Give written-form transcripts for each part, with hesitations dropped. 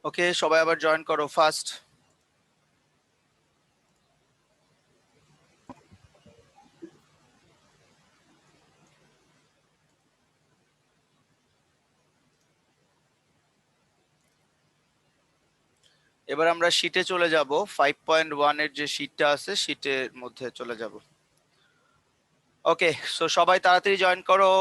ওকে, সবাই আবার জয়েন করো ফার্স্ট। এবার আমরা শীটে চলে যাব। 5.1 এর যে শীটটা আছে শীটের মধ্যে চলে যাব। ওকে, সো সবাই তাড়াতাড়ি জয়েন করো।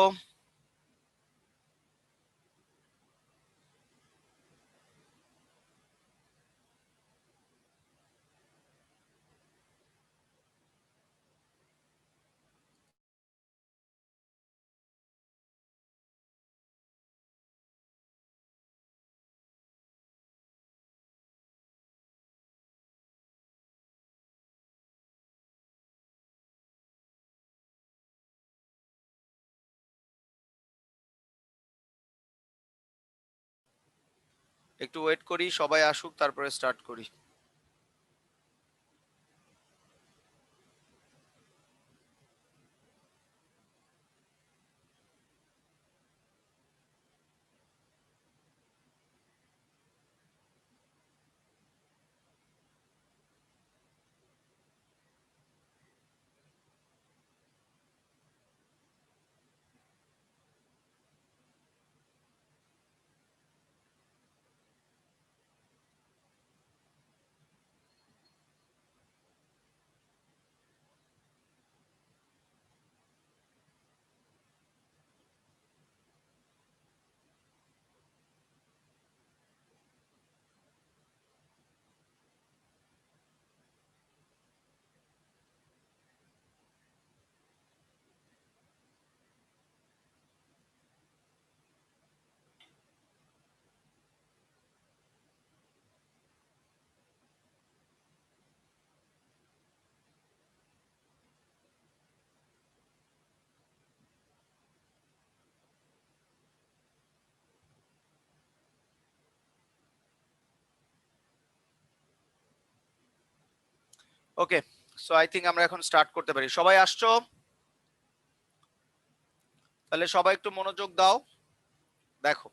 একটু ওয়েট করি, সবাই আসুক, তারপরে স্টার্ট করি। ওকে, সো আই থিঙ্ক আমরা এখন স্টার্ট করতে পারি। সবাই আসছো? তাহলে সবাই একটু মনোযোগ দাও। দেখো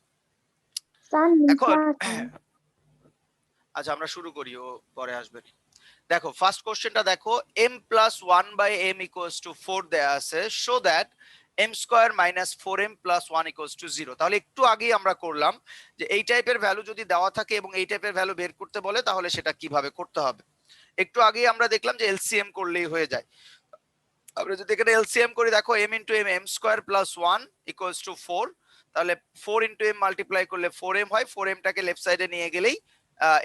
এখন আচ্ছা, আমরা শুরু করি, ও পরে আসবে। দেখো ফার্স্ট কোশ্চেনটা দেখো, m plus 1/m equals to 4 দেয়া আছে, show that m square minus 4m plus 1 equals to 0। তাহলে একটু আগেই আমরা করলাম যে এই টাইপের ভ্যালু যদি দেওয়া থাকে এবং এই টাইপের ভ্যালু বের করতে বলে তাহলে সেটা কিভাবে করতে হবে। একটু আগেই আমরা দেখলাম যে এলসিএম করলেই হয়ে যায়। আমরা যদি এখানে এলসিএম করি, দেখো m into m, m square plus 1 equals to 4। তাহলে 4 ইন্টু m মাল্টিপ্লাই করলে 4m হয়, 4m টাকে লেফট সাইডে নিয়ে গেলেই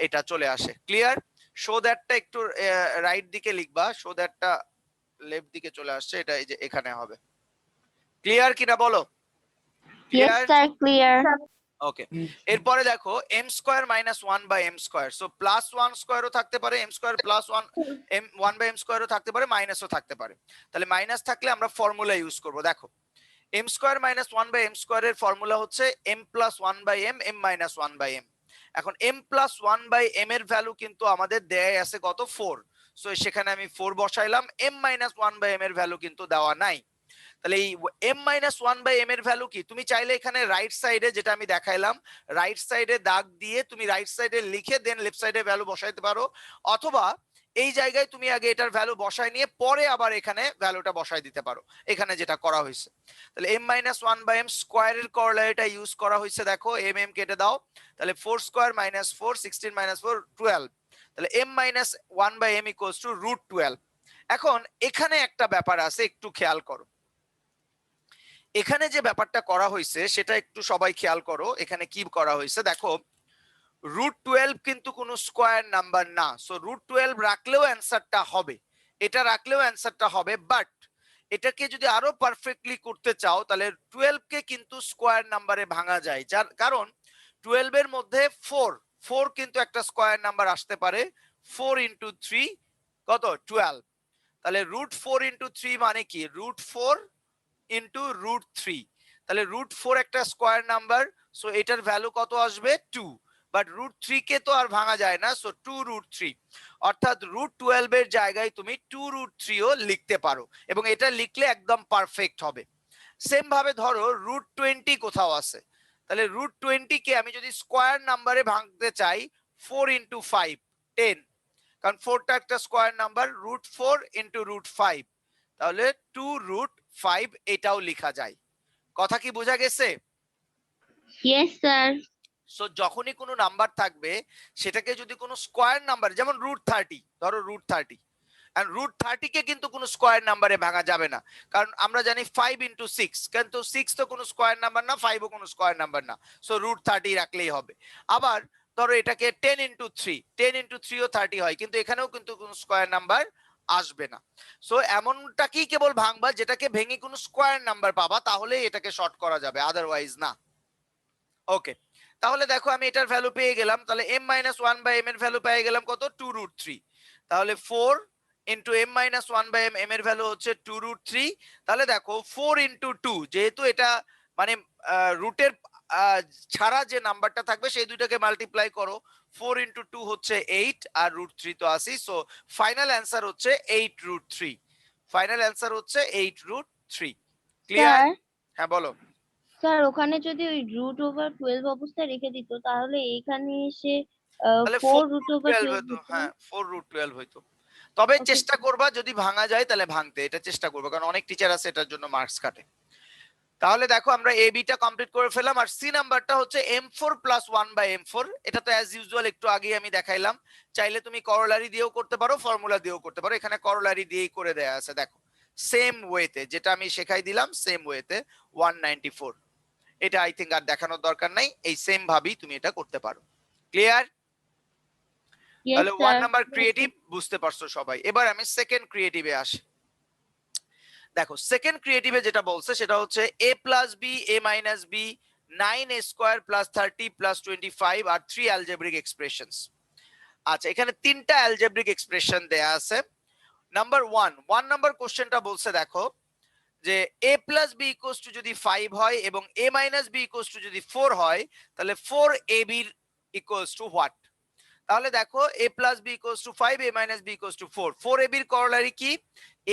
এটা চলে আসে। ক্লিয়ার? শো দ্যাটটা একটু রাইট দিকে লিখবা, শো দ্যাটটা লেফট দিকে চলে আসছে, এটা এই যে এখানে হবে। ক্লিয়ার কিনা বলো? Yes, sir, clear. ওকে, এরপরে দেখো m square minus 1/m square, so plus 1 স্কয়ারও থাকতে পারে, m square plus 1 m 1/m স্কয়ারও থাকতে পারে, মাইনাসও থাকতে পারে। তাহলে মাইনাস থাকলে আমরা ফর্মুলা ইউজ করব। দেখো m স্কয়ার মাইনাস 1/m স্কয়ারের ফর্মুলা হচ্ছে m plus 1/m, m minus 1/m। এখন m প্লাস 1/m এর ভ্যালু কিন্তু আমাদের দেয় আছে কত? 4। সো সেখানে আমি 4 বসাইলাম, m মাইনাস 1/m এর ভ্যালু কিন্তু দেওয়া নাই। তাহলে এই m মাইনাস 1/m এর ভ্যালু কি? তুমি চাইলে এখানে রাইট সাইডে, যেটা আমি দেখাইলাম, রাইট সাইডে দাগ দিয়ে তুমি রাইট সাইডে লিখে দেন লেফট সাইডে ভ্যালু বসাইতে পারো, অথবা এই জায়গায় তুমি আগে এটার ভ্যালু বসায় নিয়ে পরে আবার এখানে ভ্যালুটা বসায় দিতে পারো, এখানে যেটা করা হয়েছে। তাহলে m মাইনাস 1/m স্কোয়ারের করলাটা ইউজ করা হয়েছে। দেখো m কেটে দাও, তাহলে 4 স্কোয়ার মাইনাস 4, 16 মাইনাস 4, 12। তাহলে m minus 1/m equals to root 12। এখন এখানে একটা ব্যাপার আছে, একটু খেয়াল করো। এখানে যে ব্যাপারটা করা হয়েছে সেটা একটু সবাই খেয়াল করো। এখানে কি করা হয়েছে দেখো, √12 কিন্তু কোনো স্কয়ার নাম্বার না, সো √12 রাখলেও অ্যান্সারটা হবে, এটা রাখলেও অ্যান্সারটা হবে। বাট এটাকে যদি আরো পারফেক্টলি করতে চাও তাহলে 12 কে কিন্তু স্কয়ার নাম্বারে ভাঙা যায়, যার কারণ 12 এর মধ্যে 4 কিন্তু একটা স্কয়ার নাম্বার আসতে পারে। 4 ইন্টু 3 কত? 12। তাহলে √4 ইন্টু 3 মানে কি? √4 ইন্টু √3। তাহলে √4 একটা স্কয়ার নাম্বার, সো এটার ভ্যালু কত আসবে? 2। বাট √3 কে তো আর ভাঙা যায় না, সো 2√3। অর্থাৎ √12 এর জায়গায় তুমি 2√3 ও লিখতে পারো, এবং এটা লিখলে একদম পারফেক্ট হবে। সেম ভাবে ধরো √20 কোথাও আছে, তাহলে √20 কে আমি যদি স্কোয়ার নাম্বারে ভাঙতে চাই 4 ইন্টু 5 10, কারণ 4টা একটা স্কোয়ার নাম্বার, √4 ইন্টু √5, তাহলে 2√5 এটাও লেখা যায়। কথা কি বোঝা গেছে? Yes, sir. সো যখনই কোনো নাম্বার থাকবে সেটাকে যদি কোনো স্কোয়ার নাম্বার, যেমন √30, ধরো √30, এন্ড √30 কে কিন্তু কোনো স্কোয়ার নাম্বারে ভাঙা যাবে না, কারণ আমরা জানি 5 ইন্টু 6, কিন্তু 6 তো কোনো স্কোয়ার নাম্বার না, 5 ও কোনো স্কোয়ার নাম্বার না, সো √30 রাখলেই হবে। আবার ধরো এটাকে 10 ইন্টু 3, 10 ইন্টু 3 ও 30 হয়, কিন্তু এখানেও কিন্তু কোনো স্কোয়ার নাম্বার আসবে না। সো এমনটাকেই কেবল ভাঙবা যেটাকে ভেঙে কোনো স্কোয়ার নাম্বার পাবা, তাহলে এটাকে শর্ট করা যাবে, আদারওয়াইজ না। ওকে, তাহলে দেখো আমি এটার ভ্যালু পেয়ে গেলাম, তাহলে m-1/m এর ভ্যালু পেয়ে গেলাম কত, 2√3। তাহলে 4 ইন্টু m-1/m, m এর ভ্যালু হচ্ছে 2√3। তাহলে দেখো 4 ইন্টু 2, যেহেতু এটা মানে রুটের ছাড়া যে নাম্বারটা থাকবে সেই দুইটাকে মাল্টিপ্লাই করো, 4 ইন্টু 2 হচ্ছে 8, আর √3 তো আসি, সো ফাইনাল অ্যান্সার হচ্ছে 8√3। ফাইনাল অ্যান্সার হচ্ছে 8√3। ক্লিয়ার? স্যার, হ্যাঁ বলো। স্যার ওখানে যদি ওই √12 অবস্থায় রেখে দিত তাহলে এখানে এসে তাহলে 4 4√12 √12 হতো, হতো না? হ্যাঁ 4√12 হতো। তবে ওকে চেষ্টা স্যার। করবা যদি ভাঙা যায় তাহলে ভাঙতে, এটা চেষ্টা করবো, কারণ অনেক টিচার আছে এটার জন্য মার্কস কাটে। তাহলে দেখো আমরা এ বিটা কমপ্লিট করে ফেলাম, আর সি নাম্বারটা হচ্ছে m4 প্লাস 1/m4। এটা তো অ্যাজ ইউজুয়াল একটু আগেই আমি দেখাইলাম, চাইলে তুমি করোলারি দিয়েও করতে পারো, ফর্মুলা দিয়েও করতে পারো, এখানে করোলারি দিয়েই করে দেয়া আছে। দেখো সেম ওয়েতে যেটা আমি শেখাই দিলাম, সেম ওয়েতে 194, এটা আই থিঙ্ক আর দেখানোর দরকার নাই, এই সেম ভাবেই তুমি এটা করতে পারো। ক্লিয়ার? ইয়েস তাহলে ওয়ান স্যার। নাম্বার ক্রিয়েটিভ বুঝতে পারছো সবাই। এবার আমি সেকেন্ড ক্রিয়েটিভে আসি। দেখো সেকেন্ড ক্রিয়েটিভে যেটা বলছে সেটা হচ্ছে a plus B, a minus B, 9a square plus 30 plus 25 আর 3 অ্যালজেব্রিক এক্সপ্রেশনস। আচ্ছা, এখানে তিনটা অ্যালজেব্রিক এক্সপ্রেশন দেয়া আছে। নাম্বার ওয়ান নাম্বার কোশ্চেনটা বলছে দেখো যে a plus B equals to যদি 5 হয় এবং a minus B equals to যদি 4 হয়, তাহলে 4ab ইকুয়ালস টু হোয়াট? তাহলে দেখো a plus B equals to 5, a minus B equals to 4, 4ab এর করোলারি কি?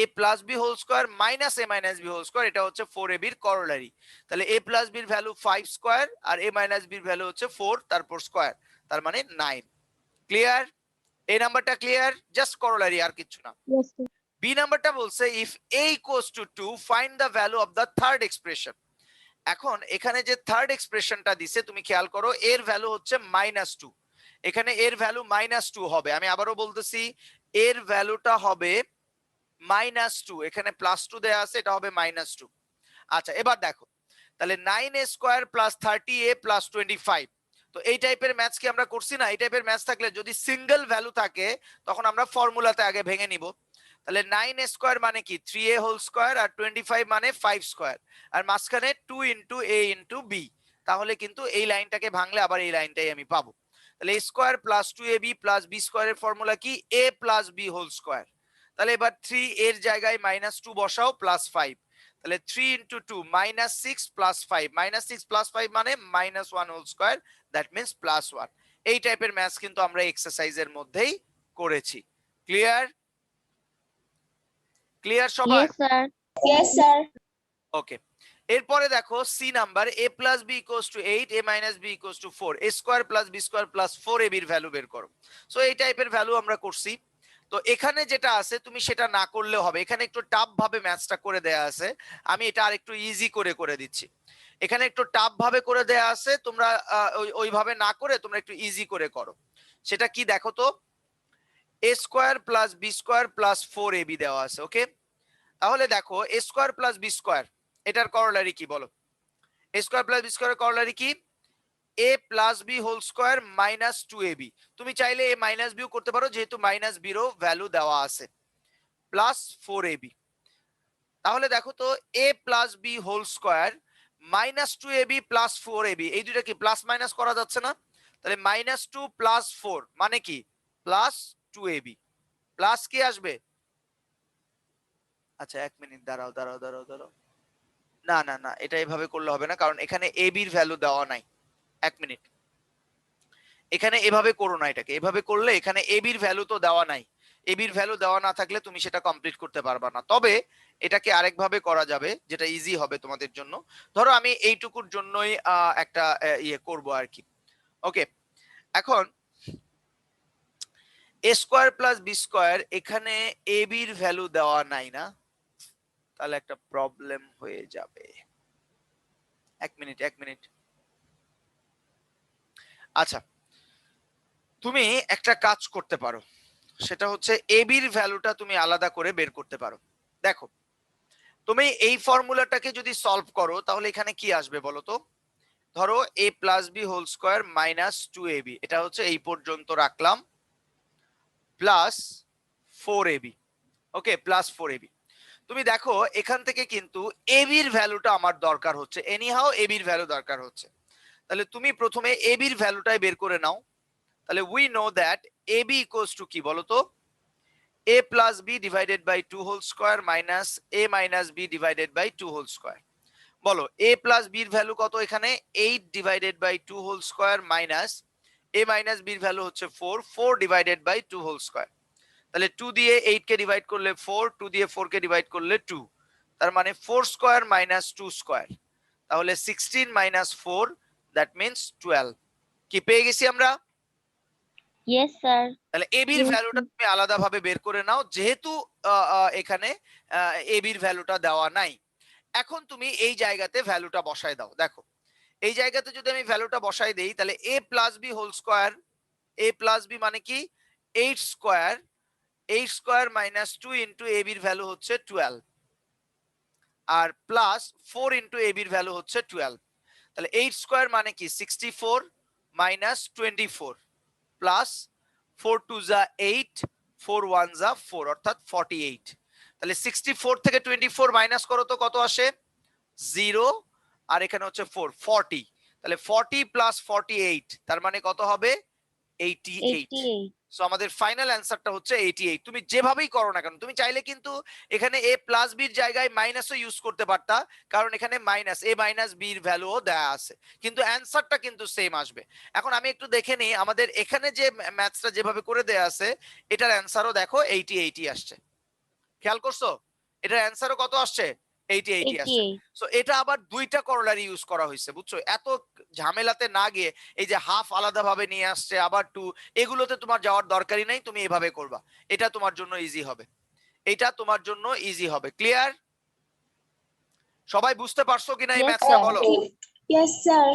a plus B whole square minus a minus B whole square, এটা হচ্ছে 4ab এর করোলারি। তাহলে a প্লাস বি এর value 5 square আর a মাইনাস বি এর value হচ্ছে 4 তারপর স্কয়ার, তার মানে 9। ক্লিয়ার? এই নাম্বারটা ক্লিয়ার, জাস্ট করোলারি আর কিছু না। Yes sir. বি নাম্বারটা বলছে if a equals to 2 find the value of the third expression. এখন এখানে যে থার্ড এক্সপ্রেশনটা দিছে তুমি খেয়াল করো, এর ভ্যালু হচ্ছে -2, এখানে এর ভ্যালু -2 হবে। আমি আবারও বলতেছি, এর ভ্যালুটা হবে -2, এখানে +2 দেয়া আছে, এটা হবে -2। আচ্ছা এবার দেখো, তাহলে 9a square plus 30a plus 25, তো এই টাইপের ম্যাথস কি আমরা করছি না? এই টাইপের ম্যাথস থাকলে যদি সিঙ্গেল ভ্যালু থাকে তখন আমরা ফর্মুলাতে আগে ভেঙে নিব। তাহলে 9a স্কয়ার মানে কি 3a হোল স্কয়ার, আর 25 মানে 5 স্কয়ার, আর মাঝখানে 2 ইন্টু a ইন্টু b, তাহলে কিন্তু এই লাইনটাকে ভাঙলে আবার এই লাইনটাই আমি পাবো। তাহলে a square plus 2ab plus b স্কয়ারের ফর্মুলা কি? a plus b whole square. তাহলে এবার 3 এর জায়গায় -2 বসাও প্লাস 5, তাহলে 3 ইন্টু 2 -6 প্লাস 5, -6 প্লাস 5 মানে -1 হোল স্কয়ার, দ্যাট মিন্স +1। এই টাইপের ম্যাথস কিন্তু আমরা এক্সারসাইজের মধ্যেই করেছি। ক্লিয়ার? ক্লিয়ার সবার? Yes sir. Yes, sir. Okay, এরপরে দেখো C number a plus B equals to 8, a minus B equals to 4, a square plus B square plus 4ab এর ভ্যালু বের করো। সো এই টাইপের ভ্যালু আমরা করছি। তো এখানে যেটা আছে তুমি সেটা না করলে হবে, এখানে একটু টাফ ভাবে ম্যাথসটা করে দেয়া আছে, আমি এটা আরেকটু ইজি করে দিচ্ছি। এখানে একটু টাফ ভাবে করে দেয়া আছে, তোমরা ওইভাবে না করে তোমরা একটু ইজি করে করো। সেটা কি দেখো তো, a square plus B square plus 4ab দেওয়া আছে। ওকে, তাহলে দেখো a square plus B square, এটার করোলারি কি বলো? a স্কয়ার প্লাস বি স্কয়ারের করোলারি কি? a plus B whole square minus 2ab। তুমি চাইলে a মাইনাস বিও করতে পারো, যেহেতু মাইনাস বিরও ভ্যালু দেওয়া আছে, প্লাস 4ab। তাহলে দেখো তো a plus B whole square minus 2ab plus 4ab, এই দুইটা কি প্লাস মাইনাস করা যাচ্ছে না? তাহলে -2 প্লাস 4 মানে কি প্লাস 2ab, প্লাস কি আসবে? আচ্ছা 1 মিনিট দাঁড়াও, না না না, এটা এভাবে করলে হবে না, কারণ এখানে ab এর ভ্যালু দেওয়া নাই। 1 মিনিট, এখানে এভাবে করো না, এটাকে এভাবে করলে এখানে ab এর ভ্যালু তো দেওয়া নাই, এবির ভ্যালু দেওয়া না থাকলে তুমি সেটা কমপ্লিট করতে পারবা না। তবে এটাকে আরেকভাবে করা যাবে যেটা ইজি হবে তোমাদের জন্য। ধরো আমি এইটুকুর জন্যই একটা ইয়ে করব আর কি। ওকে, এখন এ স্কোয়ার প্লাস বি স্কোয়ার, এখানে এ বির ভ্যালু দেওয়া নাই না, তাহলে একটা প্রবলেম হয়ে যাবে। এক মিনিট। আচ্ছা, তুমি একটা কাজ করতে পারো, সেটা হচ্ছে এ বির ভ্যালুটা তুমি আলাদা করে বের করতে পারো। দেখো, তুমি এই ফর্মুলাটাকে যদি সলভ করো তাহলে এখানে কি আসবে বলো তো? ধরো A plus B whole square minus 2ab, এটা হচ্ছে এই পর্যন্ত রাখলাম, প্লাস 4ab। ওকে, প্লাস 4ab। তুমি দেখো এখান থেকে কিন্তু এ বির ভ্যালুটা আমার দরকার হচ্ছে, এনিহাও এ বির ভ্যালু দরকার হচ্ছে। তাহলে তুমি প্রথমে এ বির ভ্যালুটাই বের করে নাও। তাহলে we know that A B equals to কি বলতো? a plus b divided by 2 whole square minus a minus b divided by 2 whole square। বলো a plus b এর ভ্যালু কত এখানে? 8 divided by 2 whole square minus a minus b এর value হচ্ছে 4 divided by 2 whole square। তাহলে 2 দিয়ে 8 কে divide করলে 4, 2 দিয়ে 4 কে ডিভাইড করলে 2, তার মানে 4 স্কয়ার মাইনাস 2 স্কয়ার, তাহলে 16 মাইনাস 4, দ্যাট মিন্স 12। কি পেয়ে গেছি আমরা? Yes sir. তাহলে এ বির ভ্যালুটা তুমি আলাদাভাবে বের করে নাও, যেহেতু এখানে এ বির ভ্যালুটা দেওয়া নাই। এখন তুমি এই জায়গাতে ভ্যালুটা বসায় দাও। দেখো এই জায়গাতে যদি আমি ভ্যালুটা বসাই দেই তাহলে a plus B whole square, a plus B মানে কি 8 square, 8 square minus 2 into A বির ভ্যালু হচ্ছে 12, আর প্লাস 4 ইন্টু এ বির ভ্যালু হচ্ছে 12। তাহলে 8 স্কোয়ার মানে কি 64 মাইনাস 24 প্লাস 4 টু যা 8, 4 1 যা 4, অর্থাৎ 48। তাহলে 64 থেকে 24 মাইনাস করো তো কত আসে? 0, আর এখানে হচ্ছে 4, 40। তাহলে 40 প্লাস 48, তার মানে কত হবে? 88। 88। সো আমাদের ফাইনাল অ্যান্সারটা হচ্ছে 88। তুমি যেভাবেই করো না কেন, তুমি চাইলে কিন্তু এখানে a প্লাস b এর জায়গায় মাইনাসও ইউজ করতে পারতা, কারণ এখানে মাইনাস a মাইনাস b এর ভ্যালুও দেয়া আছে, কিন্তু অ্যান্সারটা কিন্তু সেম আসবে। এখন আমি একটু দেখে নিই আমাদের এখানে যে ম্যাথসটা যেভাবে করে দেয়া আছে, এটার অ্যান্সারও দেখো 80 আসছে। খেয়াল করছো? এটার অ্যান্সারও কত আসছে? 80 আসছে। 88। সো এটা আবার দুইটা করোলারি ইউজ করা হয়েছে, বুঝছো? এত ঝামেলাতে না গিয়ে এই যে হাফ আলাদা ভাবে নিয়ে আসছে, আবার টু, এগুলোতে তোমার যাওয়ার দরকারই নাই, তুমি এভাবে করবা, এটা তোমার জন্য ইজি হবে, এটা তোমার জন্য ইজি হবে। ক্লিয়ার? সবাই বুঝতে পারছো কিনা এই ইয়েস ম্যাথসটা স্যার। বলো? Yes, sir.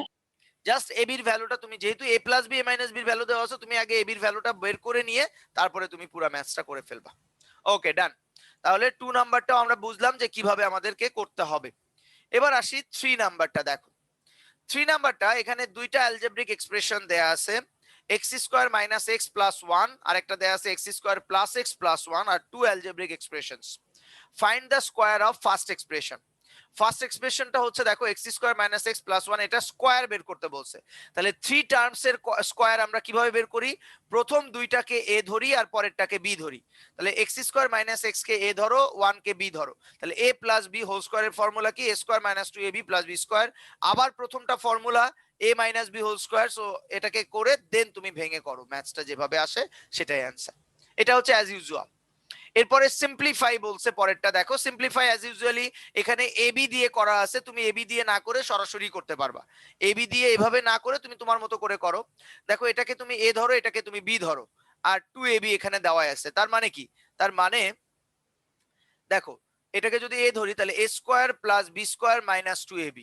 জাস্ট এ বির ভ্যালুটা তুমি, যেহেতু a plus B a minus বির ভ্যালু দেওয়া আছে, তুমি আগে এ বির ভ্যালুটা বের করে নিয়ে তারপরে তুমি পুরো ম্যাথসটা করে ফেলবা। ওকে, ডান। তাহলে 2 নাম্বারটাও আমরা বুঝলাম যে কিভাবে আমাদেরকে করতে হবে। এবার আসি 3 নাম্বারটা। দেখো 3 নাম্বারটা, এখানে দুইটা অ্যালজেব্রিক এক্সপ্রেশন দেয়া আছে, x square minus x plus 1, আর একটা দেয়া আছে x square plus x plus 1, আর two algebraic expressions. Find the square of first expression. First এক্সপ্রেশনটা হচ্ছে দেখো x square minus x plus 1, এটা স্কয়ার বের করতে বলছে। তাহলে 3 টার্মস এর স্কয়ার আমরা কিভাবে বের করি? প্রথম দুইটাকে a ধরি আর পরেরটাকে b ধরি। তাহলে x স্কয়ার মাইনাস x কে a ধরো, 1 কে b ধরো। তাহলে a প্লাস b হোল স্কয়ারের ফর্মুলা কি? a square minus 2ab plus b square. আবার প্রথমটা formula a minus b whole square. So এটাকে করে দেন তুমি ভেঙে করো, ম্যাথসটা যেভাবে আসে সেটাই অ্যান্সার। এটা হচ্ছে অ্যাজ ইউজুয়াল। এরপরে সিম্পলিফাই বলছে পরেরটা। দেখো সিম্পলিফাই অ্যাজ ইউজুয়ালি এখানে এবি দিয়ে করা আছে, তুমি এবি দিয়ে না করে সরাসরি করতে পারবা। এবি দিয়ে এভাবে না করে তুমি তোমার মতো করে করো। দেখো এটাকে তুমি এ ধরো, এটাকে তুমি বি ধরো, আর 2ab এখানে দেওয়া আছে। তার মানে কি? তার মানে দেখো এটাকে যদি এ ধরি তাহলে a square plus b square minus 2ab,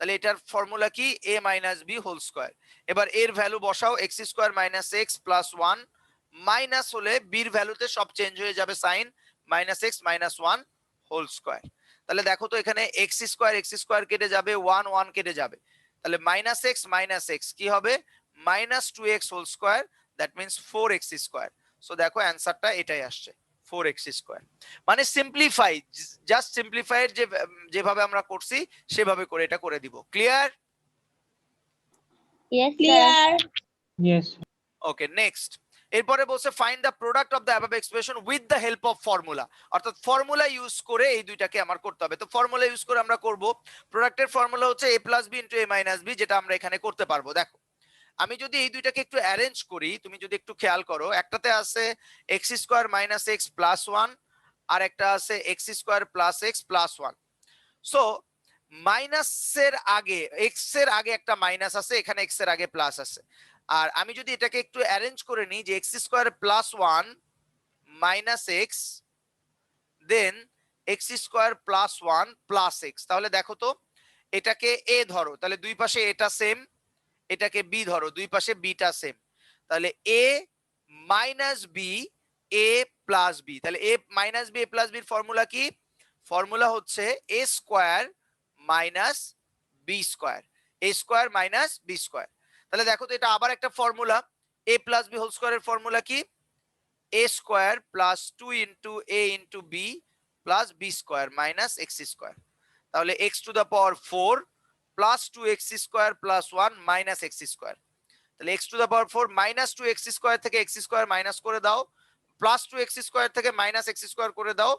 তাহলে এটার ফর্মুলা কি? a minus b whole square. এবার এর ভ্যালু বসাও, x square minus x plus 1, minus হলে বির ভ্যালুতে সব চেঞ্জ হয়ে যাবে sign, minus x minus 1 whole square. তাহলে দেখো তো এখানে x স্কয়ার কেটে যাবে, 1 1 কেটে যাবে, তাহলে মাইনাস x কি হবে? Minus 2x whole square, that means 4x square. So দেখো অ্যান্সারটা এটাই আসছে, 4x স্কয়ার। মানে সিম্পলিফাই, জাস্ট সিম্পলিফাই এর যেভাবে আমরা করছি সেভাবে করে এটা করে দিব। Clear? Yes sir. Clear. Yes. ওকে, নেক্সট। এরপরে বলছে find the product of the above expression with the help of formula. অর্থাৎ ফর্মুলা ইউজ করে এই দুইটাকে আমার করতে হবে। তো ফর্মুলা ইউজ করে আমরা করব, প্রোডাক্টের ফর্মুলা হচ্ছে a plus B into a minus B, যেটা আমরা এখানে করতে পারবো। দেখো আমি যদি এই দুইটাকে একটু অ্যারেঞ্জ করি, তুমি যদি একটু খেয়াল করো, একটাতে আছে X square minus X plus one, আর একটা আছে X square plus X plus one. So মাইনাসের আগে এক্স এর আগে একটা মাইনাস আছে, এখানে এক্স এর আগে প্লাস আছে। আর আমি যদি এটাকে একটু অ্যারেঞ্জ করে নিই যে X square plus one minus X then X square plus one plus X, তাহলে দেখো তো এটাকে এ ধরো, তাহলে দুই পাশে এটা সেম, এটাকে বি ধরো, দুই পাশে বিটা সেম, তাহলে A minus B A plus B. তাহলে A minus B A plus বির ফর্মুলা কি? ফর্মুলা হচ্ছে A square minus B square, A square minus B square. তাহলে দেখো তো এটা আবার একটা formula, A plus B whole স্কোয়ারের ফর্মুলা কি? A square plus two into A into B plus B square minus X square. তাহলে X to the power 4 plus 2x square plus 1 minus X square. তাহলে X to the power 4 minus 2x square থেকে X square minus করে দাও, plus 2x square থেকে minus X square করে দাও,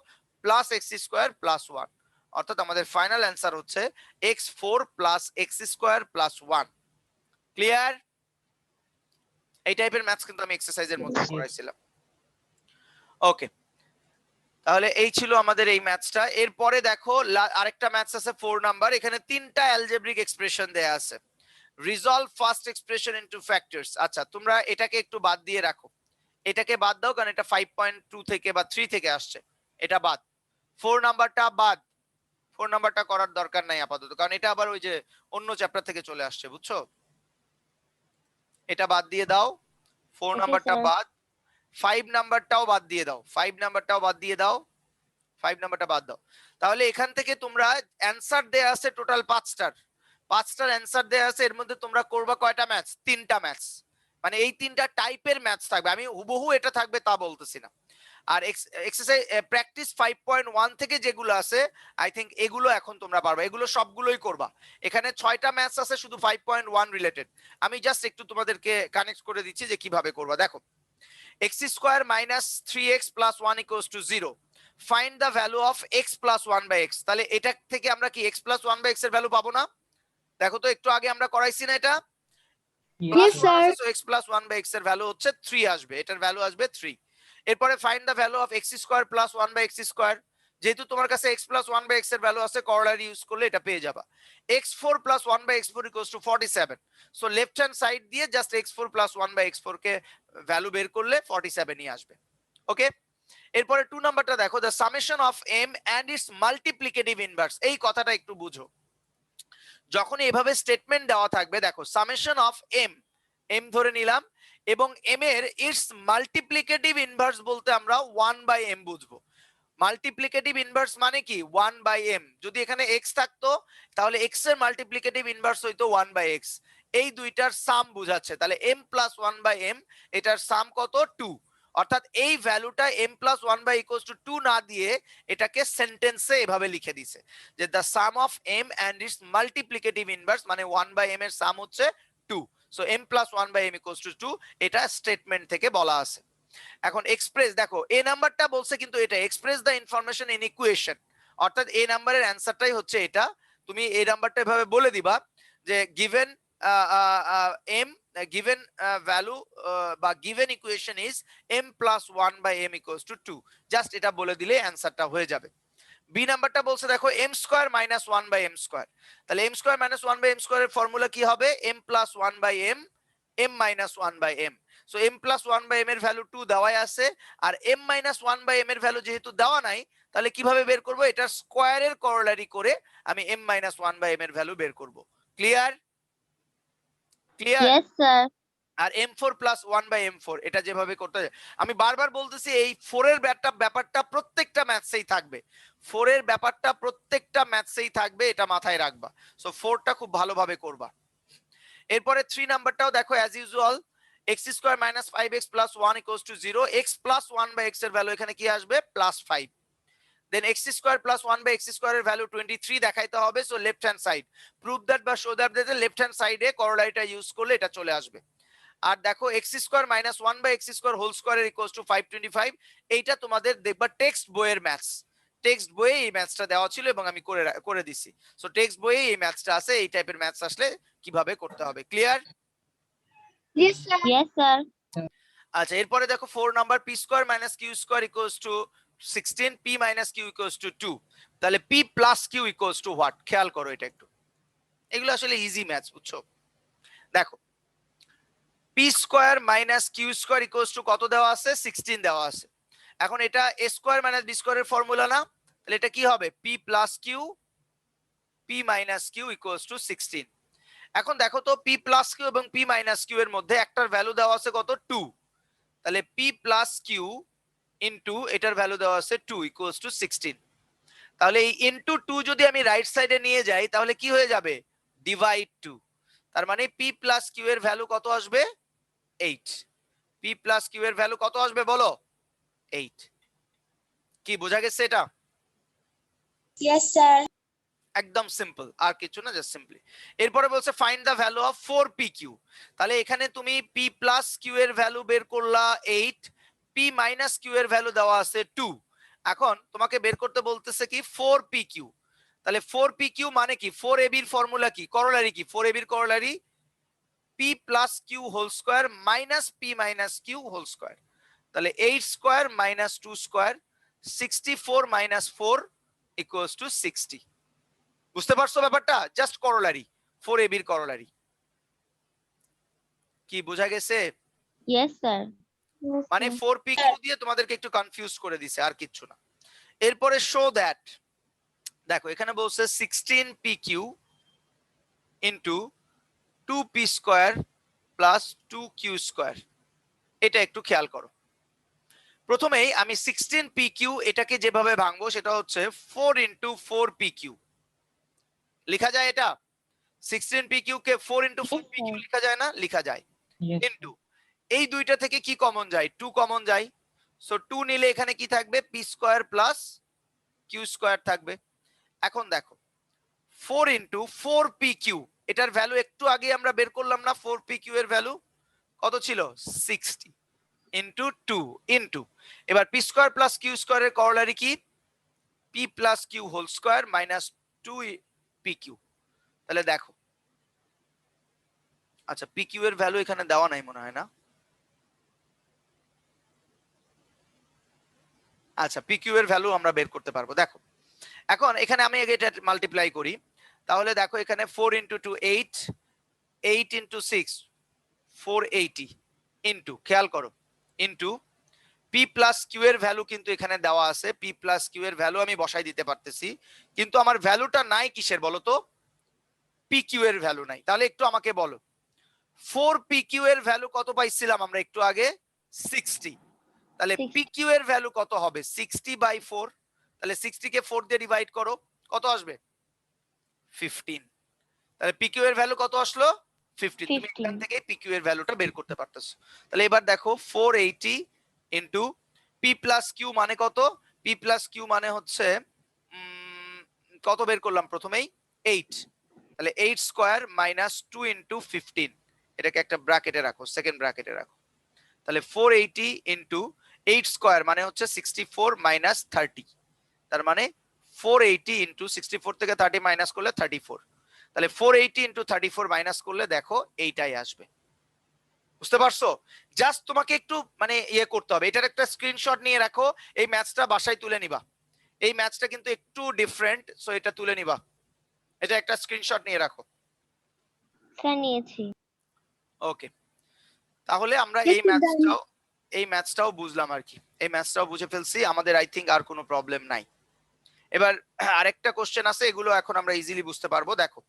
plus x square plus 1। অর্থাৎ আমাদের final answer হচ্ছে x4 plus x square plus 1। Clear? এই টাইপের ম্যাথস কিন্তু আমি এক্সারসাইজের মধ্যে করাইছিলাম। ওকে, তাহলে এই ছিল আমাদের এই ম্যাথসটা। এরপরে দেখো আরেকটা ম্যাথস আছে 4 নাম্বার, এখানে তিনটা অ্যালজেব্রিক এক্সপ্রেশন দেয়া আছে। Resolve first expression into factors. আচ্ছা, তোমরা এটাকে একটু বাদ দিয়ে রাখো, এটাকে বাদ দাও, কারণ এটা 5.2 থেকে বা 3 থেকে আসছে, এটা বাদ। 4 নাম্বারটা বাদ, 4 নাম্বারটা করার দরকার নাই আপাতত, কারণ এটা আবার ওই যে অন্য চ্যাপ্টার থেকে চলে আসছে, বুঝছো? এটা বাদ দিয়ে দাও, 4 Okay, নাম্বারটা sir. বাদ, 5 নাম্বারটাও বাদ দিয়ে দাও, 5 নাম্বারটাও বাদ দিয়ে দাও, 5 নাম্বারটা বাদ দাও। তাহলে এখান থেকে তোমরা অ্যানসার দেয়া আছে টোটাল 5টার অ্যানসার দেয়া আছে। এর মধ্যে তোমরা করবা কয়টা ম্যাথস? 3টা ম্যাথস। মানে এই 3টা টাইপের ম্যাথস থাকবে, আমি হুবহু এটা থাকবে তা বলতেছি না। আর এক্সারসাইজ প্র্যাকটিস 5.1 থেকে যেগুলো আছে আই থিংক এগুলো এখন তোমরা পারবা, এগুলো সবগুলোই করবা। এখানে 6টা ম্যাথস আছে শুধু 5.1 রিলেটেড, আমি জাস্ট একটু তোমাদেরকে কানেক্ট করে দিচ্ছি যে কিভাবে করবা। দেখো, x square minus 3x plus 1 equals to 0, find the value of x plus 1 by x। তাহলে এটা থেকে আমরা কি x প্লাস 1 বাই x এর ভ্যালু পাবো না? দেখো তো একটু আগে আমরা করাইছি না এটা, Yes, sir. So x plus 1 by x এর ভ্যালু হচ্ছে 3 আসবে, এটার ভ্যালু আসবে 3। এরপরে find the value of x square plus 1 by x square, যেহেতু তোমার কাছে x প্লাস 1 বাই x এর ভ্যালু আছে, করোলারি ইউজ করলে এটা পেয়ে যাবা। x4 plus 1 by x4 equals to 47, so left hand side দিয়ে just x4 plus 1 by x4 কে ভ্যালু বের করলে 47 ই আসবে। ওকে, এরপরে 2 নাম্বারটা দেখো, the summation of m and its multiplicative inverse. এই কথাটা একটু বুঝো, যখন এভাবে স্টেটমেন্ট দেওয়া থাকবে, দেখো সামেশন অফ m ধরে নিলাম, এবং m এর ইটস মাল্টিপ্লিকেটিভ ইনভার্স বলতে আমরা 1 বাই m বুঝবো। মাল্টিপ্লিকেটিভ ইনভার্স মানে কি 1 বাই m। যদি এখানে x থাকতো তাহলে x এর মাল্টিপ্লিকেটিভ ইনভার্স হইতো 1 বাই x। এই দুইটার সাম বুঝাচ্ছে, তাহলে m প্লাস 1 বাই m, এটার সাম কত? 2। অর্থাৎ এই ভ্যালুটা m plus 1 by equals to 2 না দিয়ে এটাকে সেন্টেন্সে এভাবে লিখে দিছে যে the sum of m and its multiplicative inverse, মানে 1 বাই m এর সাম হচ্ছে 2। So m plus 1 by m equals to 2, এটা স্টেটমেন্ট থেকে বলা আছে। এখন এক্সপ্রেস, দেখো এ নাম্বারটা বলছে কিন্তু এটা express the information in equation, অর্থাৎ এই নাম্বারের অ্যানসারটাই হচ্ছে এটা। তুমি এই নাম্বারটা এভাবে বলে দিবা যে গিভেন m, given value বা given equation is m plus 1 by m equals to 2, just এটা বলে দিলে অ্যানসারটা হয়ে যাবে। বি নাম্বারটা বলছে দেখো m square minus 1 by m square, তাহলে m square minus 1 by m square এর ফর্মুলা কি হবে? m plus 1 by m, m minus 1 by m। So m plus 1 by m এর ভ্যালু 2 দেওয়াই আছে, আর m মাইনাস 1 বাই m এর value যেহেতু দেওয়া নাই, তাহলে কিভাবে বের করব? এটা স্কয়ারের করোলারি করে আমি m মাইনাস 1 বাই m এর ভ্যালু বের করব। ক্লিয়ার? ক্লিয়ার? Yes, sir. আর m4 প্লাস 1 বাই m4 এটা যেভাবে করতে হয়, আমি বারবার বলতেছি এই 4 এর ব্যাপারটা প্রত্যেকটা ম্যাথসেই থাকবে, 4 এর ব্যাপারটা প্রত্যেকটা ম্যাথসেই থাকবে, এটা মাথায় রাখবা। সো 4টা খুব ভালোভাবে করবা। এরপরে 3 নাম্বারটাও দেখো as usual, x square minus 5x plus 1 equals to 0, x plus 1 by x এর ভ্যালু এখানে কি আসবে? Plus 5। Then x square plus 1 by x square এর ভ্যালু 23 দেখাইতে হবে, so left hand side prove that বা শো দ্যাট যে left hand সাইডে করোলারিটা ইউজ করলে এটা চলে আসবে। আর দেখো X square minus 1 by X square whole square equals two 525, এইটা তোমাদের দেখবা টেক্সট বইয়ের ম্যাথস, টেক্সট বইয়ে এই ম্যাথসটা দেওয়া ছিল এবং আমি করে দিছি। সো টেক্সট বইয়ে এই ম্যাথসটা আছে, এই টাইপের ম্যাথস আসলে কিভাবে করতে হবে। ক্লিয়ার? Yes, sir. আচ্ছা, এরপরে দেখো 4 number P square minus Q square equals to 16, P minus Q equals to 2। তাহলে P plus Q equals to what? খেয়াল করো এটা একটু, এগুলো আসলে ইজি ম্যাথস, বুঝছো? দেখো, P square minus Q square equals to কত দেওয়া আছে? 16 দেওয়া আছে। এখন এটা এ স্কোয়ার মাইনাস বি স্কোয়ারের ফর্মুলা না? তাহলে এটা কি হবে? P plus Q P minus Q equals to 16। এখন দেখো তো, পি প্লাস কিউ এবং পি মাইনাস কিউ এর মধ্যে একটার ভ্যালু দেওয়া আছে কত? 2। তাহলে পি প্লাস কিউ ইন্টু এটার ভ্যালু দেওয়া আছে 2 ইকুয়ালস টু 16। তাহলে এই ইন্টু 2 যদি আমি রাইট সাইডে নিয়ে যাই তাহলে কি হয়ে যাবে? ডিভাইড 2। তার মানে পি প্লাস কিউ এর ভ্যালু কত আসবে? 8। পি প্লাস কিউ এর ভ্যালু কত আসবে বলো? 8। কি বোঝা গেছে এটা? Yes, sir. একদম সিম্পল, আর কিছু না, জাস্ট সিম্পলি। এরপরে বলছে find the value of 4pq। তাহলে এখানে তুমি p প্লাস q এর ভ্যালু বের করলা 8, p মাইনাস q এর ভ্যালু দেওয়া আছে 2। এখন তোমাকে বের করতে বলতেছে কি 4pq। তাহলে 4pq মানে কি? 4ab এর ফর্মুলা কি? করোলারি কি? 4ab এর corollary p plus q whole square minus p minus q whole square. তাহলে 8 square minus 2 square 64 minus 4 equals to 60। বুঝতে পারছো ব্যাপারটা? জাস্ট করোলারি, 4ab এর করোলারি। কি বোঝা গেছে? Yes, sir. মানে 4pq দিয়ে তোমাদেরকে একটু কনফিউজ করে দিছে, আর কিচ্ছু না। এরপরে শো দ্যাট, দেখো এখানে বলছে 16pq into 2p square plus 2q square. এটা একটু খেয়াল করো। প্রথমেই আমি 16pq এটাকে যেভাবে ভাঙবো সেটা হচ্ছে 4 ইনটু 4pq লেখা যায়। এটা 16pq কে 4 ইনটু 4pq লেখা যায় না? লেখা যায়। ইনটু এই দুইটা থেকে কি কমন যায়? 2 কমন যায়। সো 2 নিলে এখানে কি থাকবে? P square plus Q square থাকবে। এখন দেখো 4 ইনটু 4pq, এটার ভ্যালু একটু আগে আমরা বের করলাম না? 4pq এর ভ্যালু কত ছিল? 60 ইনটু 2 ইনটু, এবার পি স্কয়ার প্লাস কিউ স্কয়ারের করোলারি কি? P plus Q whole square minus 2pq। তাহলে দেখো, আচ্ছা pq এর ভ্যালু এখানে দেওয়া নাই মনে হয় না? আচ্ছা, pq এর ভ্যালু আমরা বের করতে পারবো। দেখো এখন এখানে আমি আগে এটা মাল্টিপ্লাই করি। তাহলে দেখো এখানে 4 ইনটু 2 8, 8 ইনটু 6 480 ইনটু, খেয়াল করো, ইনটু পি প্লাস কিউ এর ভ্যালু কিন্তু এখানে দেওয়া আছে। পি প্লাস কিউ এর ভ্যালু আমি বসাই দিতে পারতেছি, কিন্তু আমার ভ্যালুটা নাই কিসের বলো তো? পি কিউ এর ভ্যালু নাই। তাহলে একটু আমাকে বলো 4pq এর ভ্যালু কত পাইছিলাম আমরা একটু আগে? 60। তাহলে pq এর ভ্যালু কত হবে? 60/4। তাহলে 60 কে 4 দিয়ে ডিভাইড করো, কত আসবে? 15। তাহলে pq এর ভ্যালু কত আসলো? 15। তুমি এখান থেকে pq এর ভ্যালুটা বের করতে পারতেছো। তাহলে এবার দেখো 480 ইনটু p প্লাস কিউ মানে কত? p প্লাস কিউ মানে হচ্ছে কত বের করলাম প্রথমেই? 8। তাহলে 8 স্কয়ার মাইনাস 2 ইনটু 15, এটাকে একটা ব্র্যাকেটে রাখো, সেকেন্ড ব্র্যাকেটে রাখো। তাহলে 480 ইনটু 8 স্কয়ার মানে হচ্ছে 64 মাইনাস 30। তার মানে 480 ইনটু 64 থেকে 30 মাইনাস করলে 34। তাহলে 480 ইনটু 34 মাইনাস করলে দেখো এইটাই আসবে। বুঝতে পারছো? জাস্ট তোমাকে একটু মানে ইয়ে করতে হবে, এটার একটা স্ক্রিনশট নিয়ে রাখো। এই ম্যাথসটা বাসায় তুলে নিবা। এই ম্যাথসটা কিন্তু একটু ডিফারেন্ট, সো এটা তুলে নিবা। এটা একটা স্ক্রিনশট নিয়ে রাখো। স্যার নিয়েছি। ওকে, তাহলে আমরা এই ম্যাথসটাও বুঝলাম আর কি। এই ম্যাথসটাও বুঝে ফেলছি, আমাদের আই থিংক আর কোনো প্রবলেম নাই। এবার আরেকটা কোশ্চেন আছে, এগুলো এখন আমরা ইজিলি বুঝতে পারবো। দেখো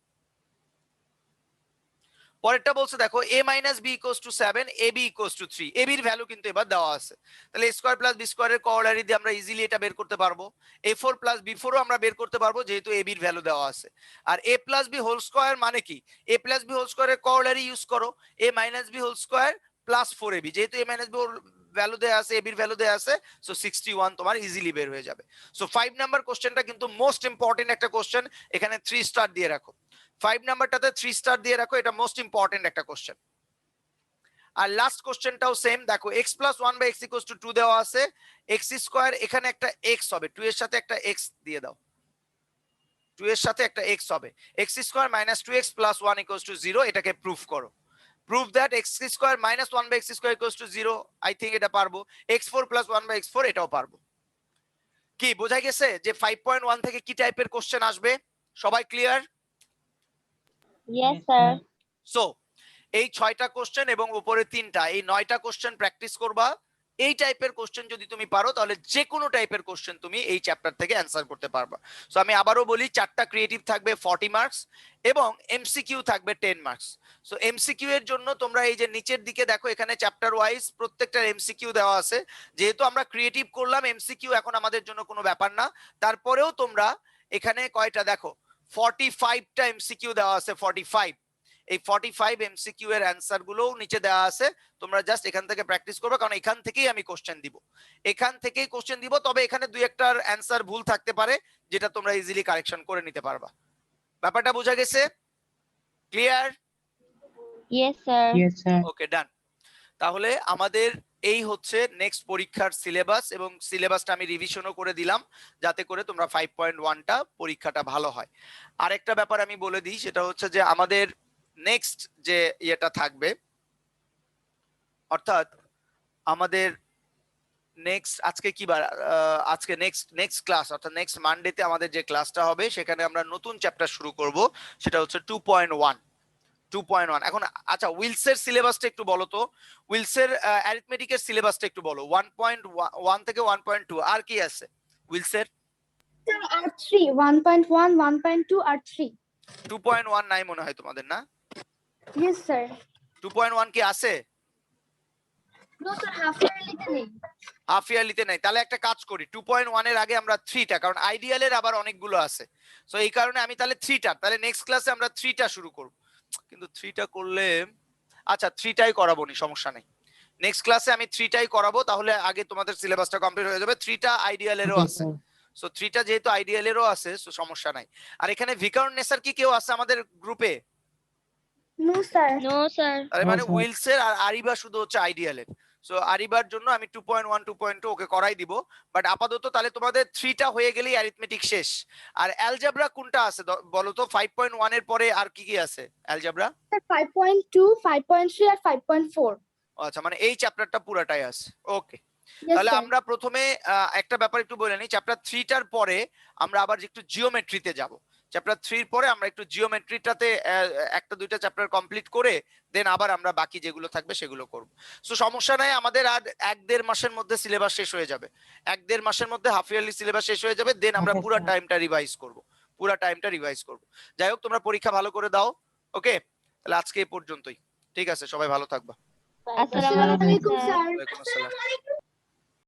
পরেরটা বলছে, দেখো a minus b equals to 7, ab equals to 3। ab এর ভ্যালু কিন্তু এবার দেওয়া আছে। তাহলে a স্কয়ার প্লাস b স্কয়ারের করোলারি দিয়ে আমরা ইজিলি এটা বের করতে পারবো। a4 প্লাস b4 ও আমরা বের করতে পারবো, যেহেতু ab এর ভ্যালু দেওয়া আছে। আর a plus b whole square মানে কি? a প্লাস b হোল স্কয়ারের করোলারি ইউজ করো, a minus b whole square plus 4ab। যেহেতু a মাইনাস b ভ্যালু দেয়া আছে, ab এর ভ্যালু দেয়া আছে, সো 61 তোমার ইজিলি বের হয়ে যাবে। সো 5 নাম্বার কোশ্চেনটা কিন্তু মোস্ট ইম্পর্টেন্ট একটা কোশ্চেন, এখানে 3 স্টার দিয়ে রাখো। 5 নাম্বারটাতে 3 স্টার দিয়ে রাখো, এটা মোস্ট ইম্পর্টেন্ট একটা কোশ্চেন। আর লাস্ট কোশ্চেনটাও সেম, দেখো x plus 1 by x equals to 2 দেওয়া আছে। x স্কয়ার, এখানে একটা x হবে, 2 এর সাথে একটা x দিয়ে দাও, 2 এর সাথে একটা x হবে। x square minus 2x plus 1 equals to 0, এটাকে প্রুফ করো। Prove that x square minus 1 by x square equals to 0, I think এটা পারবো। x4 প্লাস 1 বাই x4 এটাও পারবো। কি বোঝা গেছে যে 5.1 থেকে কি টাইপের কোশ্চেন আসবে? সবাই ক্লিয়ার? Yes sir. সো এই 6টা কোশ্চেন এবং উপরে 3টা, এই 9টা কোশ্চেন প্র্যাকটিস করবা। এই টাইপের কোশ্চেন যদি তুমি পারো তাহলে যে কোনো টাইপের কোশ্চেন তুমি এই চ্যাপ্টার থেকে অ্যান্সার করতে পারবা। সো আমি আবারও বলি, 4টা ক্রিয়েটিভ থাকবে 40 মার্কস এবং এমসিকিউ থাকবে 10 মার্কস। সো এমসিকিউ এর জন্য তোমরা এই যে নিচের দিকে দেখো, এখানে চ্যাপ্টার ওয়াইজ প্রত্যেকটার এমসিকিউ দেওয়া আছে। যেহেতু আমরা ক্রিয়েটিভ করলাম, এমসিকিউ এখন আমাদের জন্য কোনো ব্যাপার না। তারপরেও তোমরা এখানে কয়টা দেখো, 45টা এমসিকিউ দেওয়া আছে, 45। এই 45 এমসিকিউ এর অ্যানসার গুলোও নিচে দেওয়া আছে। তোমরা জাস্ট এখান থেকে প্র্যাকটিস করবে, কারণ এখান থেকেই আমি কোশ্চেন দিব, এখান থেকেই কোশ্চেন দিব। তবে এখানে দুই একটার অ্যানসার ভুল থাকতে পারে, যেটা তোমরা ইজিলি কারেকশন করে নিতে পারবা। ব্যাপারটা বোঝা গেছে? Clear? Yes sir. Yes, sir. ওকে, ডান। তাহলে আমাদের এই হচ্ছে নেক্সট পরীক্ষার সিলেবাস, এবং সিলেবাসটা আমি রিভিশনও করে দিলাম যাতে করে তোমরা 5.1টা পরীক্ষাটা ভালো হয়। আরেকটা ব্যাপার আমি বলে দিই, সেটা হচ্ছে যে আমাদের নেক্সট যে ইয়েটা থাকবে, অর্থাৎ আমাদের নেক্সট আজকে কি বার, আজকে নেক্সট ক্লাস অর্থাৎ নেক্সট মানডেতে আমাদের যে ক্লাসটা হবে সেখানে আমরা নতুন চ্যাপ্টার শুরু করব, সেটা হচ্ছে 2.1। এখন আচ্ছা, উইলসের সিলেবাসটা একটু বলো তো, উইলসের অ্যারিথমেটিকের সিলেবাসটা একটু বলো। 1.1 থেকে 1.2 আর কি আছে উইলসের? Sir, R3, 1.1, 1.2, R3. 2.1 নাই মনে হয় তোমাদের, না? Yes, sir. 2.1 কি আছে? No, sir, half yearly তে নেই। হাফ ইয়ারলিতে নাই। তাহলে একটা কাজ করি, 2.1 এর আগে আমরা 3টা, কারণ আইডিয়ালের আবার অনেকগুলো আছে। সো এই কারণে আমি তাহলে 3টা, তাহলে নেক্সট ক্লাসে আমরা 3টা শুরু করব। কিন্তু 3টা করলে, আচ্ছা 3টাই করাবো নি, সমস্যা নেই। নেক্সট ক্লাসে আমি 3টাই করাবো, তাহলে আগে তোমাদের সিলেবাসটা কমপ্লিট হয়ে যাবে। 3টা আইডিয়ালেরও Okay, আছে। sir. সো 3টা যেহেতু আইডিয়ালেরও আছে, সো সমস্যা নাই। আর এখানে ভিকারুন নেসার কি কেউ আছে আমাদের গ্রুপে? No, sir. No sir. তার No, মানে sir. উইলসের আর আরিবা শুধু হচ্ছে আইডিয়ালের। সো আরিবার জন্য আমি 2.1 2.2 ওকে করাই দিব। বাট আপাতত তাহলে তোমাদের 3টা হয়ে গেলেই অ্যারিথমেটিক শেষ। আর অ্যালজেব্রা কোনটা আছে বলো তো? 5.1 এর পরে আর কি কি আছে অ্যালজেব্রা? Sir, 5.2, 5.3 আর 5.4. আচ্ছা, মানে এই চ্যাপ্টারটা পুরাটাই আছে। ওকে, Yes, তাহলে sir. আমরা প্রথমে একটা ব্যাপার একটু বলে নিই। চ্যাপ্টার 3টার পরে আমরা আবার একটু জিওমেট্রিতে যাব। চ্যাপ্টার 3 পরে আমরা একটু জিওমেট্রিটাতে একটা দুইটা চ্যাপ্টার কমপ্লিট করে দেন আবার আমরা বাকি যেগুলো থাকবে সেগুলো করব। সো সমস্যা নাই, আমাদের আর 1-1.5 মাসের মধ্যে সিলেবাস শেষ হয়ে যাবে। 1-1.5 মাসের মধ্যে হাফ ইয়ারলি সিলেবাস শেষ হয়ে যাবে, দেন আমরা Okay, পুরো sir. টাইমটা রিভাইজ করব, পুরো টাইমটা রিভাইজ করব। যাই হোক, তোমরা পরীক্ষা ভালো করে দাও। ওকে, তাহলে আজকে এই পর্যন্তই। ঠিক আছে, সবাই ভালো থাকবা। আসসালামু আলাইকুম Assalamualaikum, স্যার। sir. ওয়ালাইকুম আসসালাম।